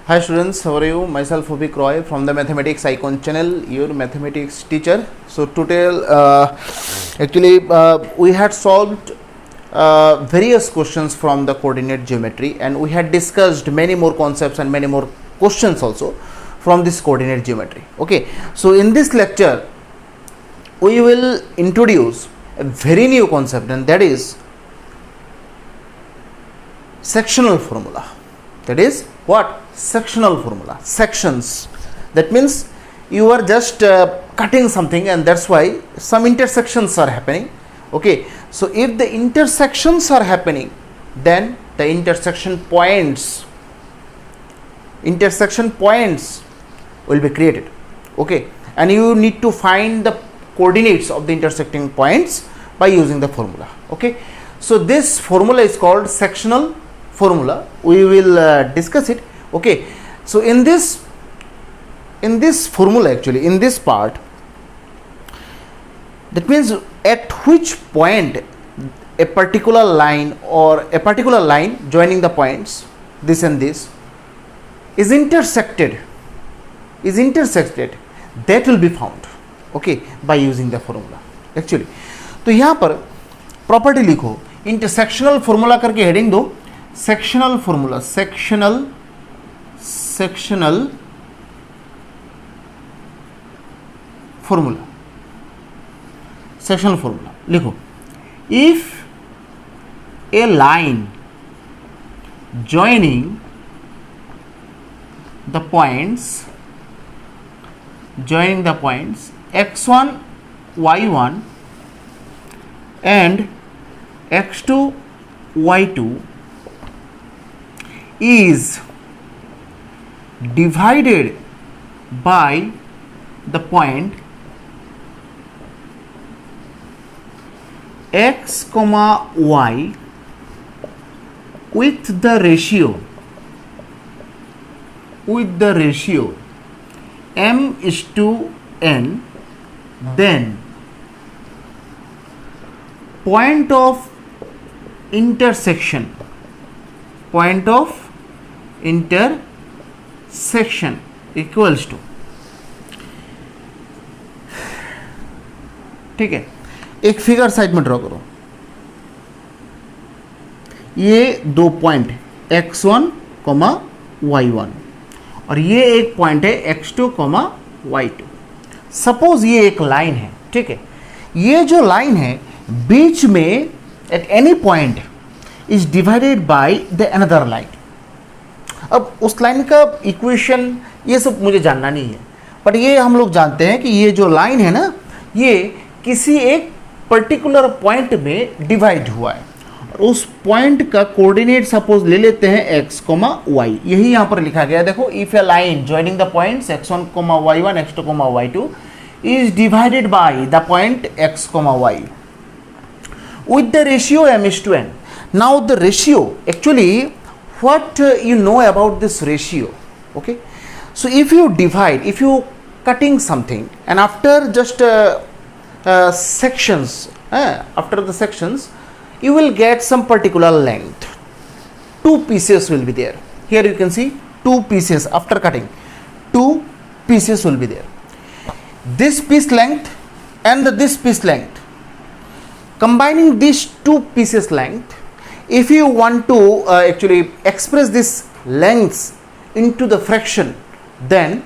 Hi students, how are you? Myself Vivek Roy from the Mathematics Icon channel, your mathematics teacher. So today, we had solved various questions from the coordinate geometry, and we had discussed many more concepts and many more questions also from this coordinate geometry. Okay, so in this lecture, we will introduce a very new concept, and that is sectional formula. That is what? Sectional formula. Sections. That means you are just cutting something, and that's why some intersections are happening. Okay, so if the intersections are happening, then the intersection points will be created. Okay, and you need to find the coordinates of the intersecting points by using the formula. Okay, so this formula is called sectional formula. We will discuss it. Okay, so in this formula, actually in this part, that means at which point a particular line or a particular line joining the points this and this is intersected, that will be found, okay, by using the formula. Actually तो यहाँ पर property लिखो, intersectional formula करके heading दो, sectional formula, sectional formula लिखो. If A line joining the points x1 y1 and x2 y2 is divided by the point x comma y with the ratio m:n, then point of intersection equals to, ठीक है. एक figure side में draw करो. ये दो point x1, y1 और ये एक पॉइंट है x2, y2. सपोज ये एक लाइन है, ठीक है. ये जो लाइन है बीच में at any point is divided by the another line. अब उस लाइन का इक्वेशन ये सब मुझे जानना नहीं है, बट ये हम लोग जानते हैं कि ये जो लाइन है ना, ये किसी एक पर्टिकुलर पॉइंट में डिवाइड हुआ है. उस पॉइंट का कोऑर्डिनेट सपोज ले लेते हैं x, y. यही यहां पर लिखा गया, देखो. If A line joining the points x1, y1, x2, y2 is divided by the point x, y with the ratio m:n. Now the ratio, actually what you know about this ratio? Okay, so if you cutting something, and after just sections, after the sections you will get some particular length. Two pieces will be there. Here you can see two pieces. After cutting, two pieces will be there. This piece length and this piece length, combining these two pieces length, if you want to actually express this lengths into the fraction, then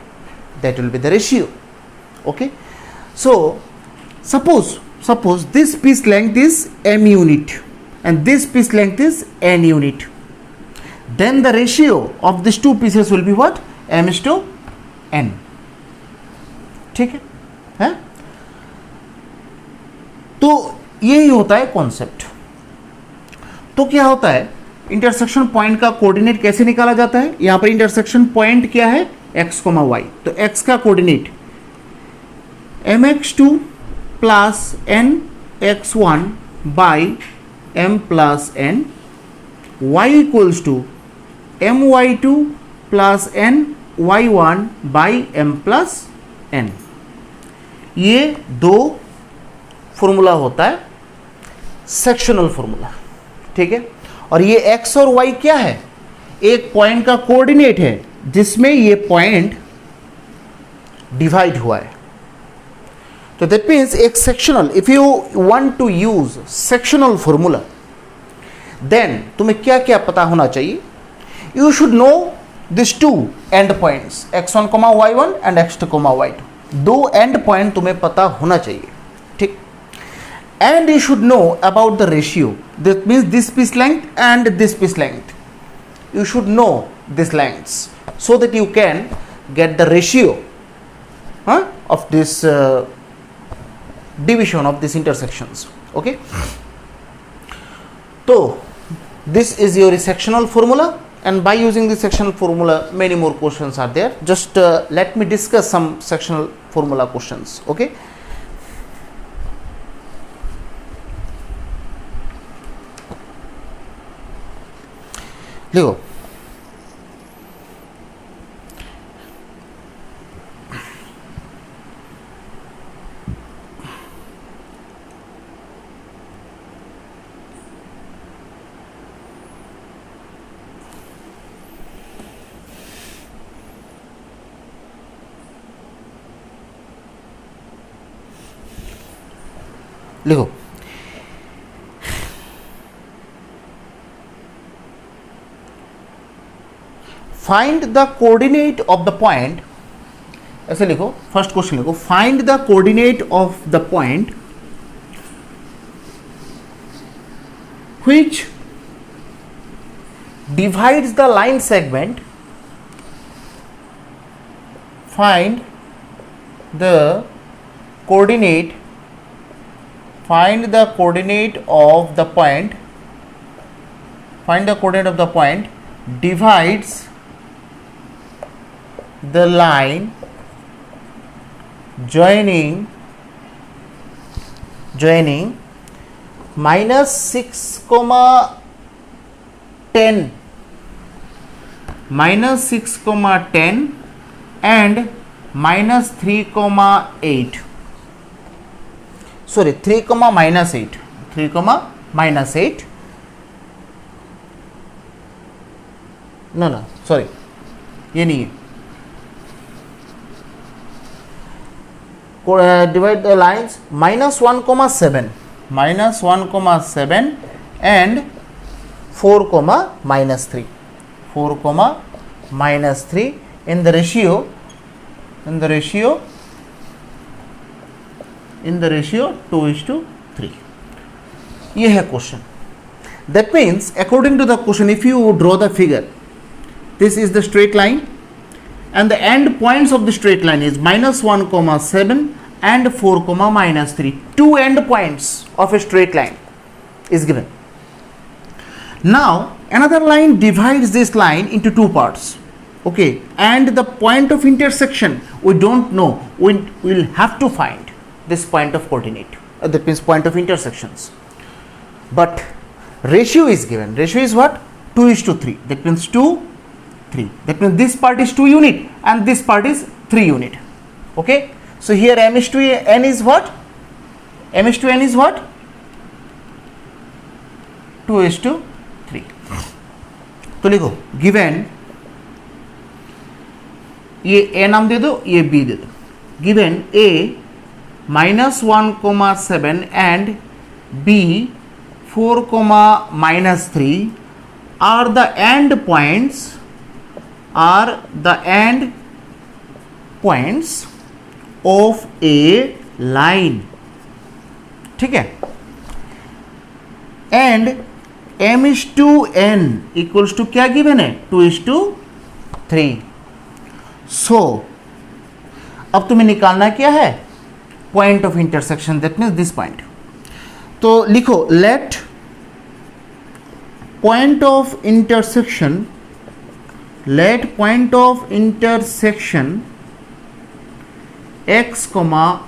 that will be the ratio. Okay, so suppose this piece length is m unit and this piece length is n unit, then the ratio of these two pieces will be what? m:n. ठीक है. तो यही होता है concept. तो क्या होता है, इंटरसेक्शन पॉइंट का कोऑर्डिनेट कैसे निकाला जाता है. यहां पर इंटरसेक्शन पॉइंट क्या है? x, y. तो x का coordinate mx2 plus nx1 by m plus n, y equals to my2 plus ny1 by m plus n. ये दो फॉर्मूला होता है सेक्शनल फॉर्मूला. ठीक है, और ये x और y क्या है? एक पॉइंट का कोऑर्डिनेट है जिसमें ये पॉइंट डिवाइड हुआ है। तो दैट मीन्स एक sectional, if you want to use sectional formula, then तुम्हें क्या क्या पता होना चाहिए? You should know this two end points x1, y1 and x2, y2। दो एंड पॉइंट तुम्हें पता होना चाहिए, ठीक। And you should know about the ratio, that means this piece length and this piece length. You should know this lengths so that you can get the ratio of this division of these intersections. Okay, so this is your sectional formula, and by using the sectional formula many more questions are there. Just let me discuss some sectional formula questions. Okay, देखो लिखो, find the coordinate of the point, ऐसे लिखो, first question लिखो, find the coordinate of the point which divides the line segment, find the coordinate, find the coordinate of the point, find the coordinate of the point divides the line joining minus 6, 10, minus 6, 10 and minus 3, 8, sorry 3, minus 8, 3, minus 8, no sorry ये नहीं है, divide the lines minus 1, 7, minus 1, 7 and 4, minus 3, 4, minus 3 in the ratio 2:3. ये है question. That means according to the question, if you draw the figure, this is the straight line and the end points of the straight line is minus 1, 7 and 4, minus 3. Two end points of a straight line is given. Now another line divides this line into two parts. Okay, and the point of intersection we don't know. We will have to find this point of coordinate, that means point of intersections. But ratio is given. Ratio is what? 2:3. That means 2, 3. That means this part is 2 unit and this part is 3 unit. Okay, so here m is to n is what? M is to n is what? 2:3. तो लिखो given, ये a नाम दे दो, ये b दे दो. Given a minus 1, 7 and b 4, minus 3 are the end points of a line. ठीक है, and m is to n equals to क्या given है? 2:3. so अब तुम्हें निकालना क्या है? Point of intersection, that means this point. तो लिखो let point of intersection x,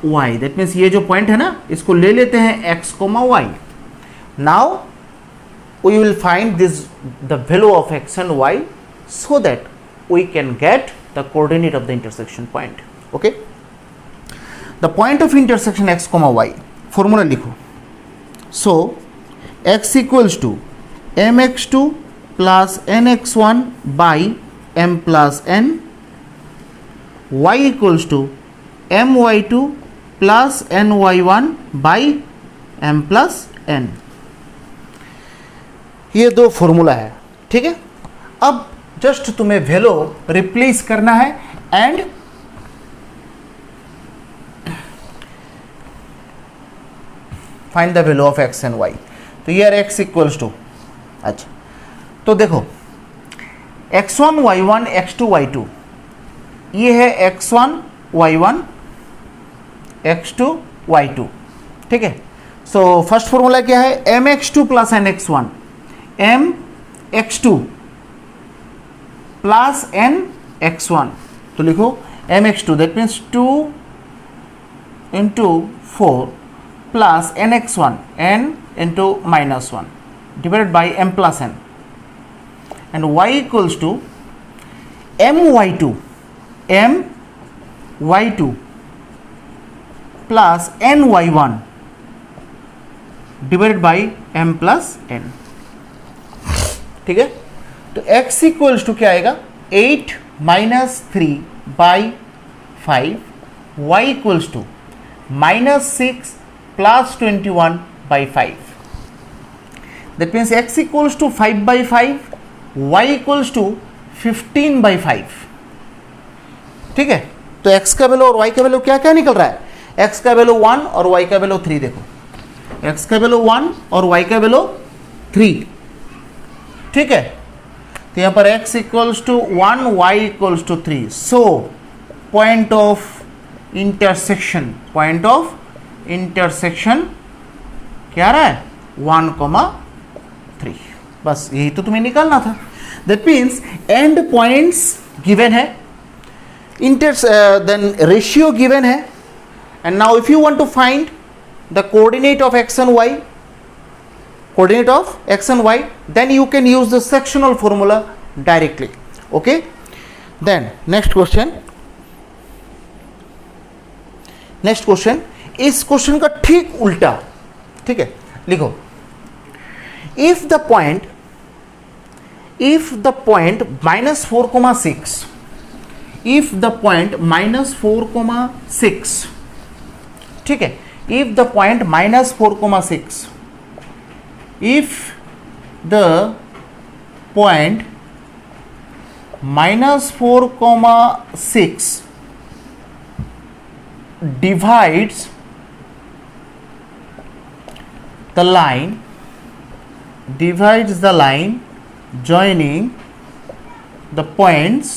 y, that means ये जो पॉइंट है ना, इसको ले लेते हैं x, y. Now we will find this the value of x and y so that we can get the coordinate of the intersection point. Okay, the point of intersection x, y, formula लिखो. So x equals to mx2 plus nx1 by m plus n, y equals to m y two plus n y one by m plus n. ये दो formula है, ठीक है। अब just तुम्हें value replace करना है and find the value of x and y. तो ये एक्स इक्वल्स टू, अच्छा तो देखो x1 y1 x2 y2, ये है x1 y1 x2 y2, ठीक है। सो फर्स्ट फॉर्मूला क्या है, m x two plus n x one, m x two plus n x one. तो लिखो m x two, that means 2 into 4 plus n x one, n into minus one divided by m plus n, and y equals to m y two plus n y one divided by m plus n, ठीक है। तो x equals to क्या आएगा, 8 minus 3 by 5, y equals to minus 6 plus 21 by 5, that means x equals to 5 by 5, y equals to 15 by 5, ठीक है। तो x का value और y का वैल्यू क्या क्या निकल रहा है, x का वैल्यू 1 और y का वैल्यू 3, देखो x का वैल्यू 1 और y का वैल्यू 3, ठीक है। तो यहां पर x equals to 1, y equals to 3, so point of intersection क्या आ रहा है, 1,3, बस यही तो तुम्हें निकालना था। That means and points given है, देन रेशियो गिवन है, and now if you want to find the coordinate of x and y, then you can use the sectional formula directly, okay। then next question, इस question का ठीक उल्टा, ठीक है। लिखो if the point -4,6, if the point -4,6, ठीक है, if the point -4,6, if the point -4,6 divides the line joining the points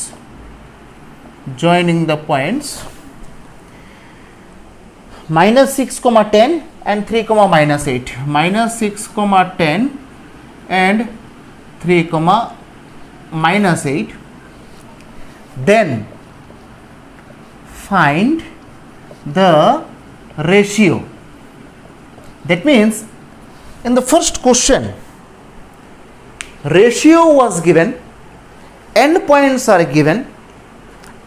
-6,10 and 3,-8, -6,10 and 3,-8, then find the ratio. That means in the first question ratio was given, end points are given,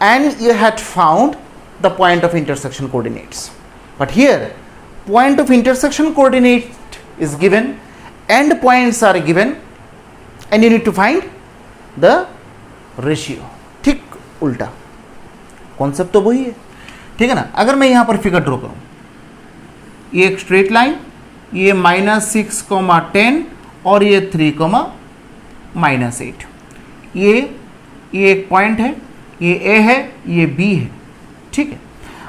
and you had found the point of intersection coordinates. But here point of intersection coordinate is given, end points are given, and you need to find the ratio. ठीक उल्टा, concept तो वही है, ठीक है ना। अगर मैं यहाँ पर फिगर ड्रॉ करूँ, ये एक स्ट्रेट लाइन, ये -6,10 और ये 3,-8, ये एक पॉइंट है, ये A है, ये B है, ठीक है।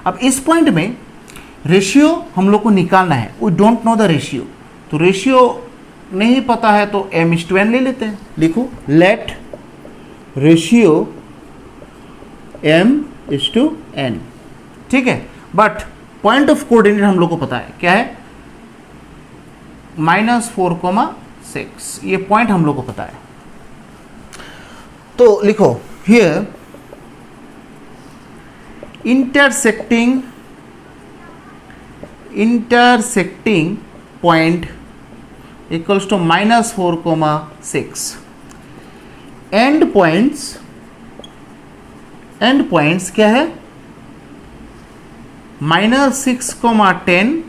अब इस पॉइंट में रेशियो हम लोग को निकालना है, we don't know the ratio, तो रेशियो नहीं पता है तो m/n ले लेते हैं। लिखो लेट रेशियो m/n, ठीक है। बट पॉइंट ऑफ कोऑर्डिनेट हम लोग को पता है, क्या है, -4,6, ये पॉइंट हम लोग को पता है। तो लिखो here intersecting point equals to -4,6, end points क्या है, -6,10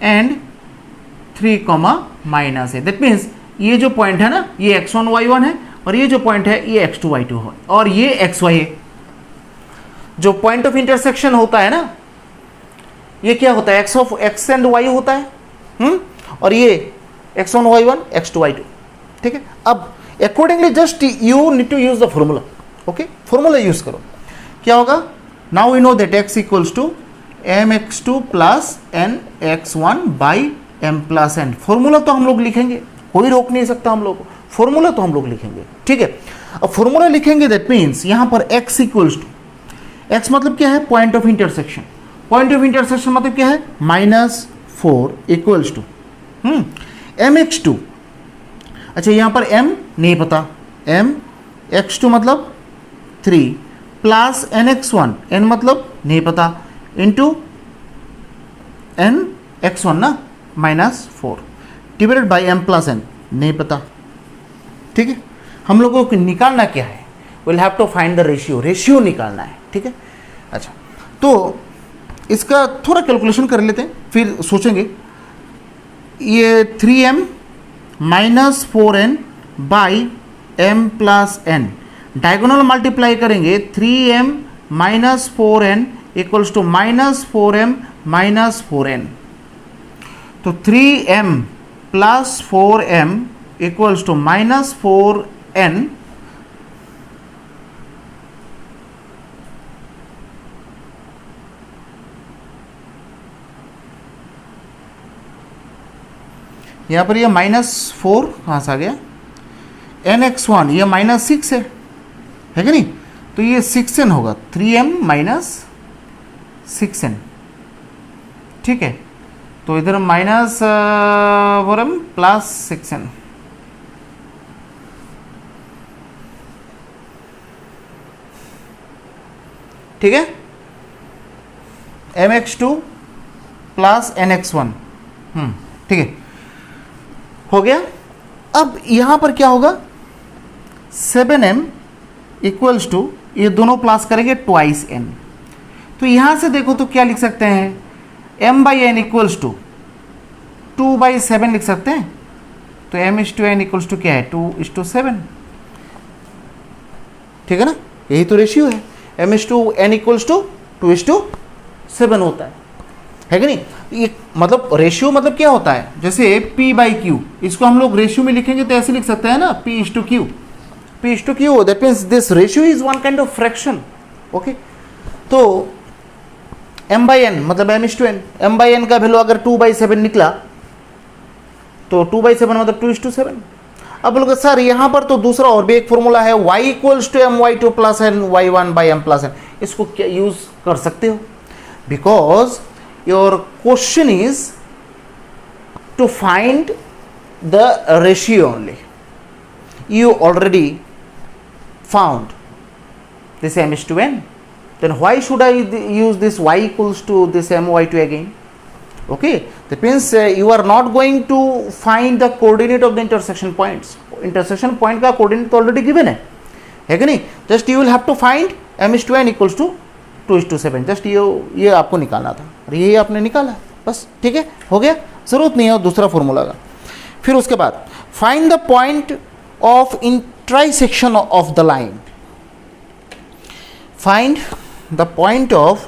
and 3,-8, दैट मीन्स ये जो पॉइंट है ना, ये x1 y1 है और ये जो पॉइंट है ये x2 y2 है और ये xy है। जो पॉइंट ऑफ इंटरसेक्शन होता है ना, ये क्या होता है, x एंड y होता है, और ये x1 y1 x2 y2, ठीक है। अब accordingly just you need to use the formula, okay, formula use करो। क्या होगा, now we know that x equals to mx2 plus nx1 by m plus n। Formula तो हम लोग लिखेंगे, कोई रोक नहीं सकता हम लोग को, फॉर्मूला तो हम लोग लिखेंगे, ठीक है। अब फॉर्मूला लिखेंगे दैट मीन्स यहां पर x इक्वल्स टू, x मतलब क्या है, point of intersection, point of intersection मतलब क्या है, -4 इक्वल्स टू mx2, अच्छा यहां पर m नहीं पता, m x2 मतलब 3 प्लस nx1, n मतलब नहीं पता, इंटू n x1 ना -4 divided by m plus n नहीं पता, ठीक है। हम लोगों को निकालना क्या है, will have to find the ratio, ratio निकालना है, ठीक है। अच्छा, तो इसका थोड़ा कैलकुलेशन कर लेते हैं, फिर सोचेंगे। ये 3m minus 4n by m plus n, diagonal multiply करेंगे, 3m minus 4n equals to -4m minus 4n, तो 3m plus 4m equals to -4n, यहाँ पर ये -4 कहाँ से आ गया, nx1 ये -6 है कि नहीं, तो ये 6n होगा, 3m माइनस 6n, ठीक है। तो इधर -4m प्लस 6n, ठीक है, mx2 प्लस nx1, ठीक है, हो गया। अब यहां पर क्या होगा, 7m इक्वल्स टू, ये दोनों प्लस करेंगे ट्वाइस n, तो यहां से देखो तो क्या लिख सकते हैं, m by n equals to 2/7 लिख सकते हैं, तो m/n इक्वल्स टू क्या है, 2:7, ठीक है ना, यही तो रेशियो है, m/n इक्वल्स टू 2:7 होता है कि नहीं। ये मतलब रेशियो मतलब क्या होता है, जैसे p/q, इसको हम लोग रेशियो में लिखेंगे तो ऐसे लिख सकते हैं ना, p/q, p/q, that means this ratio is one kind of fraction, okay. तो m/n मतलब m/n, m/n का वैल्यू अगर 2/7 निकला तो 2/7 मतलब 2:7। अब बोलोगे सर यहाँ पर तो दूसरा और भी एक फॉर्मूला है, y equals to my2 plus n y1 by m plus n, इसको क्या यूज कर सकते हो, because your question is to find the ratio only, you already found this m/n, then why should I use this y equals to this my2 again, okay। That means you are not going to find the coordinate of the intersection points, intersection point का coordinate तो already given है कि नहीं, just you will have to find m/n equals to 2:7, just ये आपको निकालना था और ये आपने निकाला बस, ठीक है, हो गया, ज़रूरत नहीं है दूसरा फॉर्मूला का। फिर उसके बाद find the point of intersection of the line, find the point of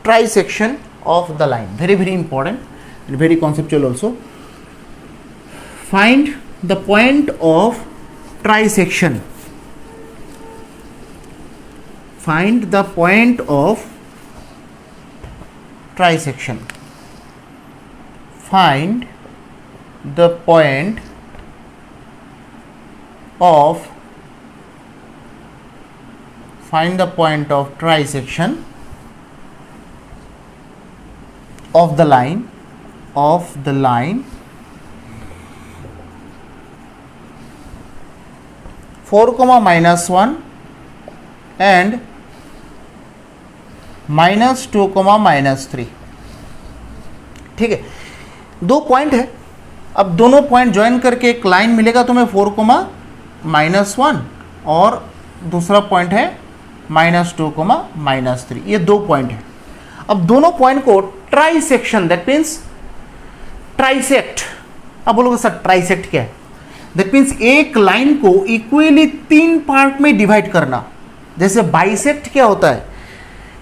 trisection of the line, very very important and very conceptual also. Find the point of trisection, find the point of trisection, find the point of, find the point of trisection of the line, of the line 4, -1 and -2, -3, ठीक है। दो point है, अब दोनों point join करके एक line मिलेगा तुम्हें 4, -1 और दूसरा पॉइंट है -2, -3, ये दो पॉइंट है। अब दोनों पॉइंट को ट्राइसेक्शन, दैट मीन्स ट्राइसेक्ट। अब बोलोगे सर ट्राइसेक्ट क्या है, दैट मीन्स एक लाइन को इक्वली 3 पार्ट में डिवाइड करना। जैसे बाइसेक्ट क्या होता है,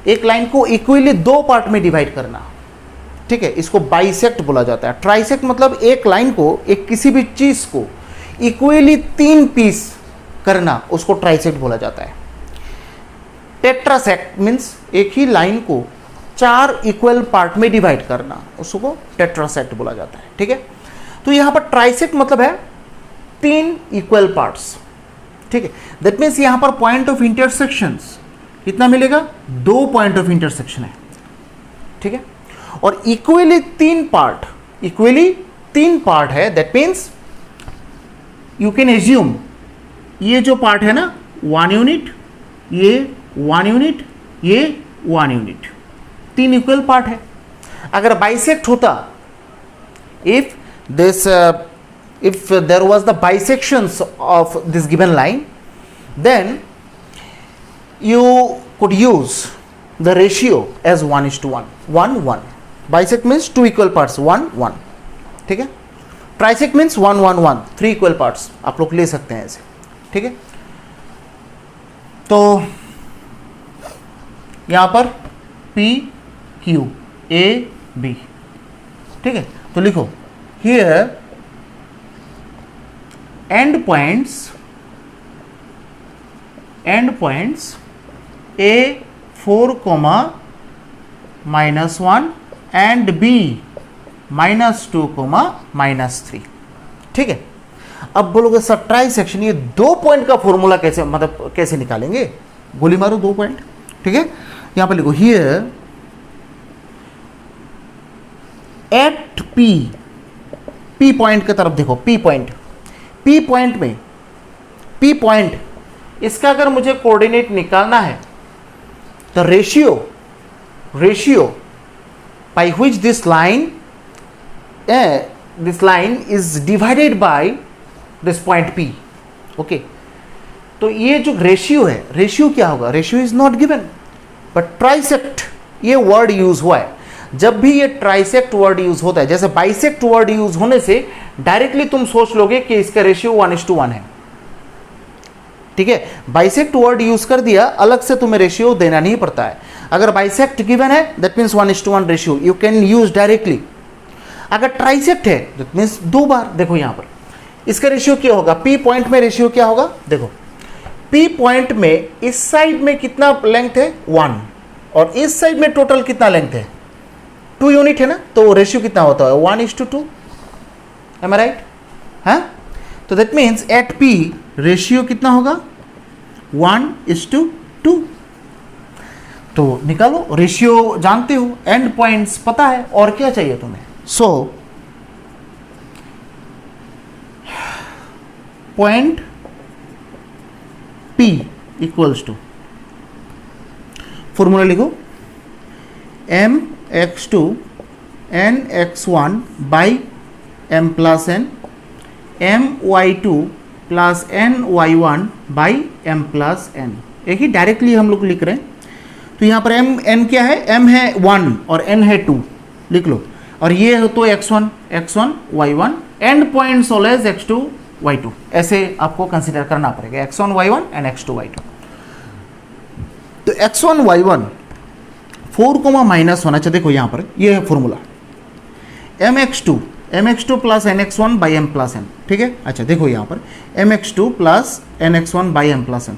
एक लाइन को इक्वली 2 पार्ट में डिवाइड करना, ठीक है, इसको बाइसेक्ट बोला जाता है। ट्राइसेक्ट मतलब एक लाइन को, एक किसी भी चीज को इक्वली 3 पीस करना, उसको ट्राइसेक्ट बोला जाता है। टेट्रासेक्ट मीन्स एक ही लाइन को 4 इक्वल पार्ट में डिवाइड करना, उसको टेट्रासेक्ट बोला जाता है, ठीक है। तो यहां पर ट्राइसेक्ट मतलब है 3 इक्वल पार्ट्स, ठीक है। दैट मीन्स यहां पर पॉइंट ऑफ इंटरसेक्शंस कितना मिलेगा, 2 पॉइंट ऑफ इंटरसेक्शन है, ठीक है। और इक्वली 3 पार्ट है, that means you can assume ये जो पार्ट है ना 1 यूनिट, ये 1 यूनिट, ये 1 यूनिट, 3 इक्वल पार्ट है। अगर बाइसेक्ट होता, if there was the bisections of this given line, then you could use the ratio as 1:1, 1:1. Bisect means 2 equal parts, 1:1, ठीक है। ट्राइसेक्ट मीन्स 1:1:1, 3 इक्वल पार्ट्स आप लोग ले सकते हैं ऐसे, ठीक है। तो यहां पर P Q A B, ठीक है। तो लिखो here end points A4, -1 and B-2, -3, ठीक है। अब बोलोगे सर ट्राइसेक्शन, ये 2 पॉइंट का फॉर्मूला कैसे, मतलब कैसे निकालेंगे, गोली मारो 2 पॉइंट, ठीक है। यहां पर लिखो हियर एट P पॉइंट की तरफ देखो, P पॉइंट इसका अगर मुझे कोऑर्डिनेट निकालना है तो ratio by which this line is divided by this point P, okay। तो ये जो रेशियो है, रेशियो क्या होगा, ratio is not given, but trisect ये वर्ड यूज हुआ है। जब भी ये ट्राइसेक्ट वर्ड यूज होता है, जैसे बाइसेक्ट वर्ड यूज होने से डायरेक्टली तुम सोच लोगे कि इसका रेशियो 1:1 है, ठीक है। बाइसेक्ट वर्ड यूज कर दिया, अलग से तुम्हें रेशियो देना नहीं पड़ता है। अगर बाइसेक्ट गिवन है that means 1:1 ratio you can use directly. अगर ट्राइसेक्ट है दैट मीन्स 2 बार। देखो यहां पर इसका रेशियो क्या होगा, P पॉइंट में रेशियो क्या होगा, देखो P पॉइंट में इस साइड में कितना लेंथ है 1, और इस साइड में टोटल कितना लेंथ है 2 यूनिट है ना, तो रेशियो कितना होता है 1:2, एम आई राइट, हाँ। तो that means at P ratio कितना होगा 1:2। तो निकालो, रेशियो जानते हो, एंड पॉइंट्स पता है, और क्या चाहिए तुम्हें। So point P equals to, formula लिखो mx2 nx1 by m plus n, my2 plus ny1 by m plus n। एक ही डायरेक्टली हम लोग लिख रहे हैं। तो यहाँ पर n क्या है, m है 1 और n है 2, लिख लो। और ये हो तो x1 y1, and points always x2 y2, ऐसे आपको कंसीडर करना पड़ेगा, x1 y1 and x2 y2। तो x1 y1 4, -1, अच्छा देखो यहाँ पर ये है formula mx2 plus nx1 by m plus n, ठीक है। अच्छा देखो यहाँ पर mx2 plus nx1 by m plus n,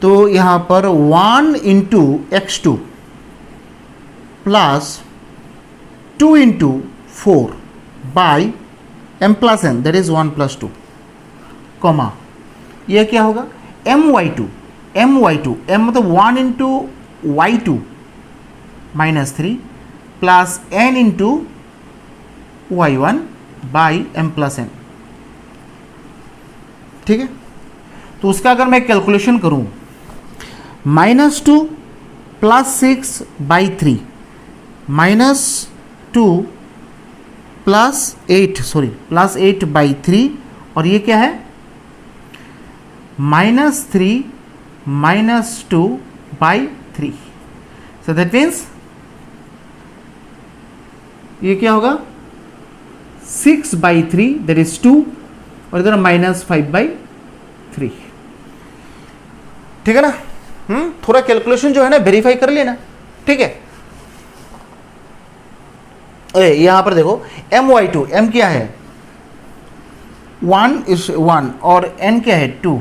तो यहाँ पर 1 into x2 plus 2 into 4 by m plus n, that is 1 + 2, comma ये क्या होगा my2 m मतलब 1 into y2 -3 plus n into y1 by m plus n, ठीक है। तो उसका अगर मैं कैलकुलेशन करूं -2 प्लस 6 बाई 3 -2 प्लस 8 बाई 3, और ये क्या है -3 -2 बाई 3। सो दैट मीन्स ये क्या होगा 6 बाई 3 दैट इज 2 और इधर -5/3। ठीक है ना? थोड़ा कैलकुलेशन जो है ना वेरीफाई कर लेना, ठीक है। यहां पर देखो my2, m क्या है 1 और n क्या है 2,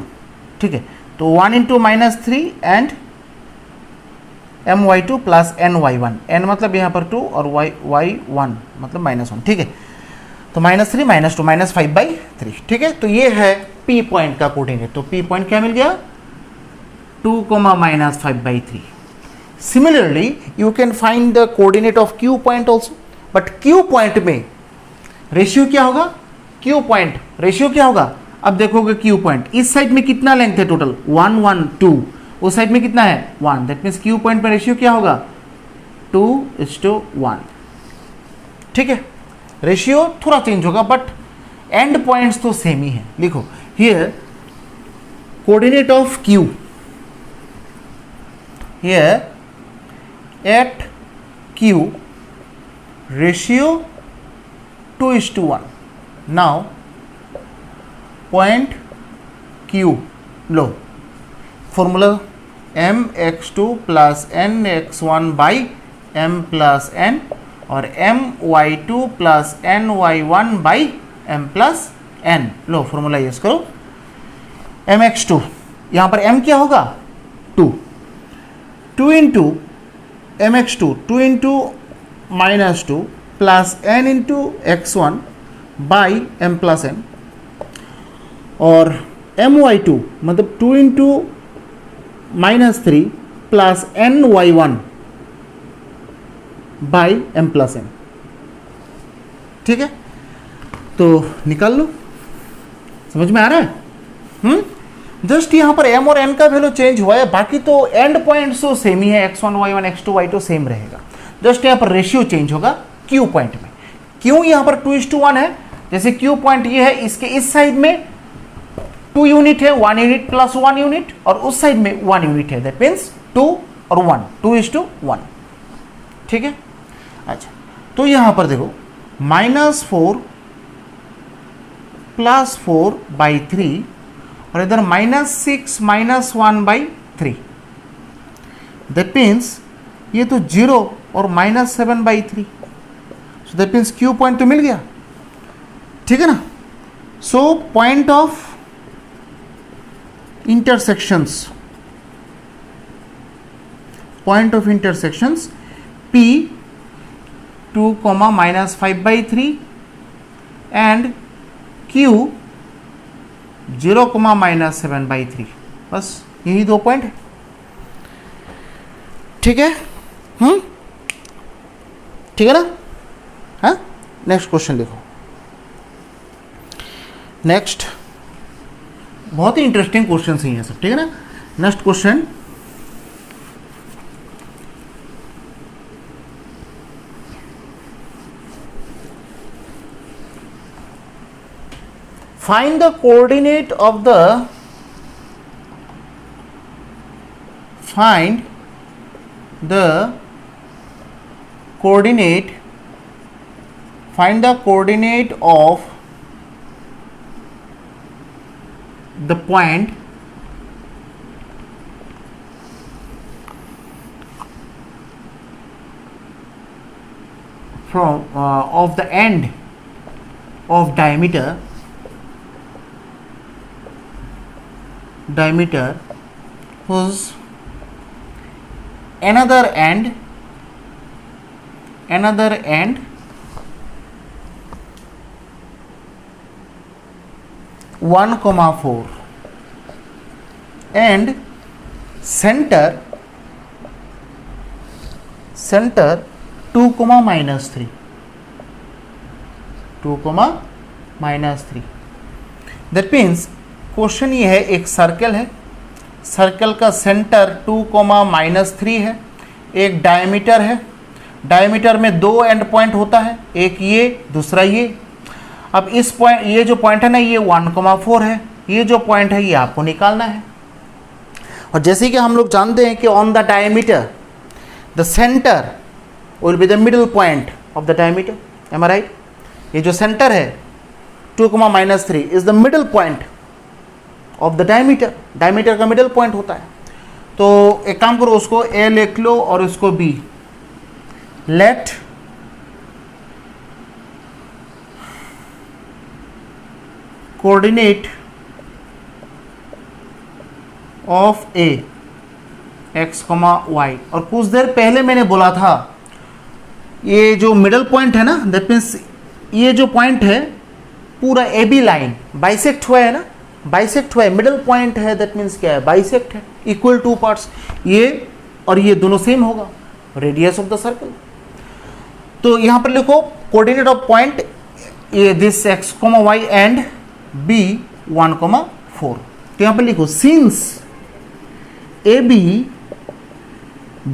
ठीक है। तो 1 × -3 and my2 plus ny1, n मतलब यहाँ पर 2 और y1 मतलब -1, ठीक है। तो -3 -2 -5/3, ठीक है। तो ये है P पॉइंट का कोऑर्डिनेट। तो P पॉइंट क्या मिल गया 2, -5/3। Similarly you can find the coordinate of Q point also, but Q point में रेशियो क्या होगा, Q पॉइंट रेशियो क्या होगा। अब देखोगे Q पॉइंट इस साइड में कितना लेंथ है टोटल 1 1 2, उस साइड में कितना है 1, दैट मीन्स Q पॉइंट में रेशियो क्या होगा 2:1, ठीक है। रेशियो थोड़ा चेंज होगा बट एंड पॉइंट्स तो सेम ही है। लिखो here coordinate of Q, here eight Q ratio 2:1। now point Q, low formula mx2 plus nx1 by m plus n और my2 plus ny1 by m plus n। Low formula use करो। mx2 यहां पर m क्या होगा 2 × mx2 2 × -2 plus n × x1 by m plus n और my2 मतलब 2 × -3 plus ny1 by m plus n, ठीक है। तो निकाल लो, समझ में आ रहा है। जस्ट यहां पर m और n का वैल्यू चेंज हुआ है, बाकी तो एंड पॉइंट्स तो सेम ही है, x1 y1 x2 y2 same रहेगा। जस्ट यहाँ पर रेशियो चेंज होगा Q पॉइंट में। क्यों यहाँ पर 2:1 है, जैसे Q पॉइंट ये है, इसके इस साइड में 2 यूनिट है, 1 यूनिट प्लस 1 यूनिट, और उस साइड में 1 यूनिट है, दैट मीन्स 2 और 1 2:1, ठीक है। अच्छा तो यहाँ पर देखो -4 + 4/3 और इधर -6 - 1/3, दैट मीन्स ये तो 0 और -7/3, so that means Q point तो मिल गया, ठीक है ना। सो point of intersections, point of intersections P 2, -5/3 and Q 0, -7/3, बस यही 2 पॉइंट है, ठीक है। ठीक है ना। हाँ नेक्स्ट क्वेश्चन देखो। नेक्स्ट बहुत ही इंटरेस्टिंग क्वेश्चन ही है सब, ठीक है ना। Next question, find the coordinate of the coordinate of the point from of the end of diameter whose another end 1,4 and center 2, -3 that means question ये है, एक सर्कल है, सर्कल का सेंटर 2, -3 है, एक डायमीटर है, डायमीटर में 2 एंड पॉइंट होता है, एक ये दूसरा ये। अब इस पॉइंट, ये जो पॉइंट है ना ये 1,4 है, ये जो पॉइंट है ये आपको निकालना है। और जैसे कि हम लोग जानते हैं कि on the diameter the centre will be the middle point of the diameter, am I right. ये जो सेंटर है 2, -3 is the middle point of the diameter. Diameter का मिडल पॉइंट होता है। तो एक काम करो, उसको ए लिख लो और उसको B. Let coordinate of A x, y। और कुछ देर पहले मैंने बोला था ये जो मिडल पॉइंट है ना, दैट मीन्स ये जो पॉइंट है पूरा ए बी लाइन बाइसेक्ट हुआ है ना, बाइसेक्ट हुआ है, मिडल पॉइंट है, दैट मीन्स क्या है, बाइसेक्ट है, इक्वल टू पार्ट्स, ये और ये दोनों सेम होगा, रेडियस ऑफ द सर्कल। तो यहां पर लिखो कोऑर्डिनेट ऑफ पॉइंट ये this x, y and b 1, 4। तो यहां पर लिखो since A B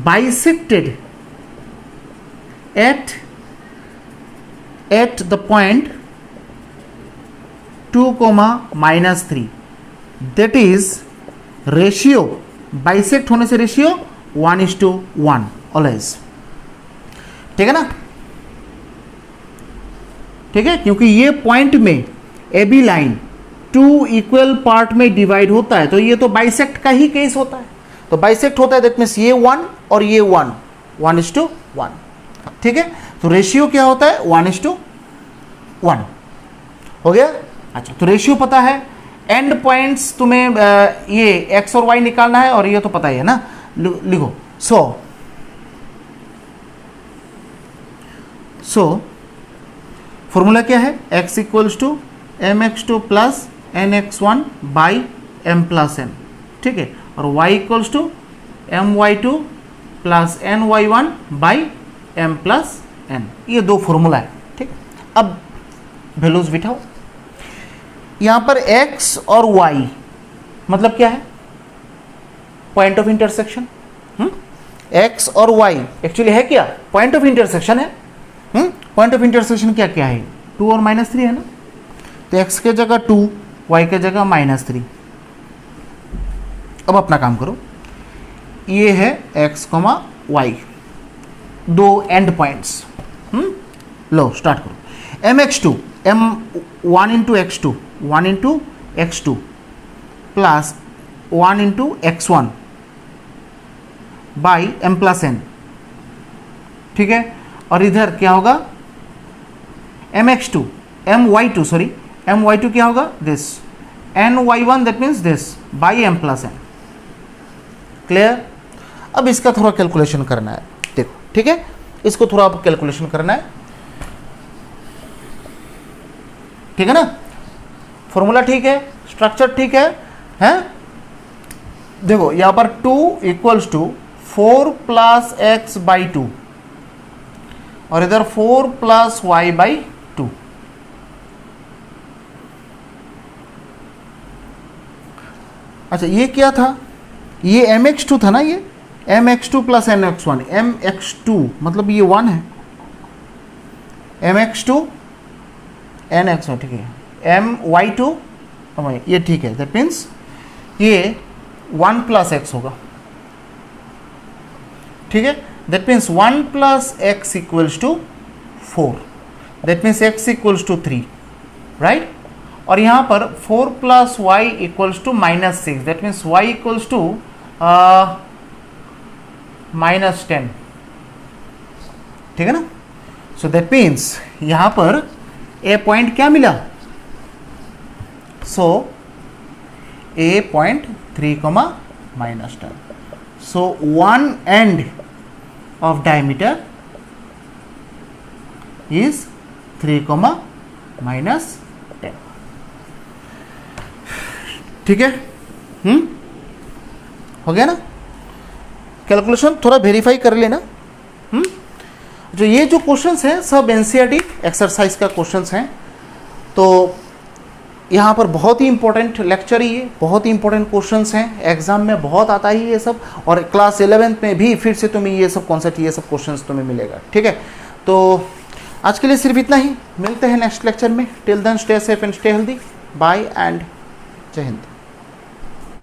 bisected at the point 2, -3, that is ratio, bisect होने से रेशियो 1:1 ऑलवेज। ठीक है ना, ठीक है, क्योंकि ये पॉइंट में A B line 2 equal part में डिवाइड होता है, तो ये तो बाइसेक्ट का ही केस होता है। तो बाइसेक्ट होता है, दैट मीन्स ये 1 और ये 1, 1:1। ठीक है, तो रेशियो क्या होता है, 1:1 हो गया। अच्छा, तो रेशियो पता है, एंड पॉइंट्स तुम्हें ये x और y निकालना है, और ये तो पता ही है ना, लिखो। सो फॉर्मूला क्या है, x = mx2 + nx1 / m+n। ठीक है, और y = my2 + ny1 / m+n। ये दो फॉर्मूला है। ठीक, अब वैल्यूज बिठाओ। यहां पर x और y मतलब क्या है, पॉइंट ऑफ इंटरसेक्शन। x और y एक्चुअली है क्या, पॉइंट ऑफ इंटरसेक्शन है। पॉइंट ऑफ इंटरसेक्शन क्या क्या है, 2 और -3 है ना। तो x के जगह 2, y के जगह -3। अब अपना काम करो, ये है x, y, दो एंड पॉइंट्स। लो स्टार्ट करो। mx2 m1 × x2 1 × x2 plus 1 × x1 by m+n। ठीक है, और इधर क्या होगा, mx2 my2 क्या होगा, this ny1 that means this by m+n। Clear. अब इसका थोड़ा कैलकुलेशन करना है, देखो। ठीक है, इसको थोड़ा अब कैलकुलेशन करना है। ठीक है ना, फॉर्मूला ठीक है, स्ट्रक्चर ठीक है, हैं? देखो यहां पर 2 = 4 + x/2 और इधर 4 + y/2। अच्छा, ये क्या था, ये mx2 था ना, ये mx2 + nx1, mx2 मतलब ये 1 है, mx2 nx1। ठीक है, my2 ये ठीक है, दैट मीन्स ये 1 + x होगा। ठीक है, that means 1 + x = 4, that means x = 3, right. और यहाँ पर 4 + y = -6, दैट मीन्स y = -10। ठीक है ना। सो दैट मीन्स यहाँ पर ए पॉइंट क्या मिला, so A point 3, -10। So one end of diameter is 3, -10। ठीक है, हो गया ना। कैलकुलेशन थोड़ा वेरीफाई कर लेना। जो ये जो क्वेश्चंस हैं सब एनसीईआरटी एक्सरसाइज का क्वेश्चंस हैं। तो यहाँ पर बहुत ही इंपॉर्टेंट लेक्चर ही है, बहुत ही इंपॉर्टेंट क्वेश्चंस हैं, एग्जाम में बहुत आता ही ये सब, और क्लास 11th में भी फिर से तुम्हें ये सब कॉन्सेप्ट, ये सब क्वेश्चंस तुम्हें मिलेगा। ठीक है, तो आज के लिए सिर्फ इतना ही, मिलते हैं नेक्स्ट लेक्चर में। Till then stay safe and stay healthy, bye and जय हिंद।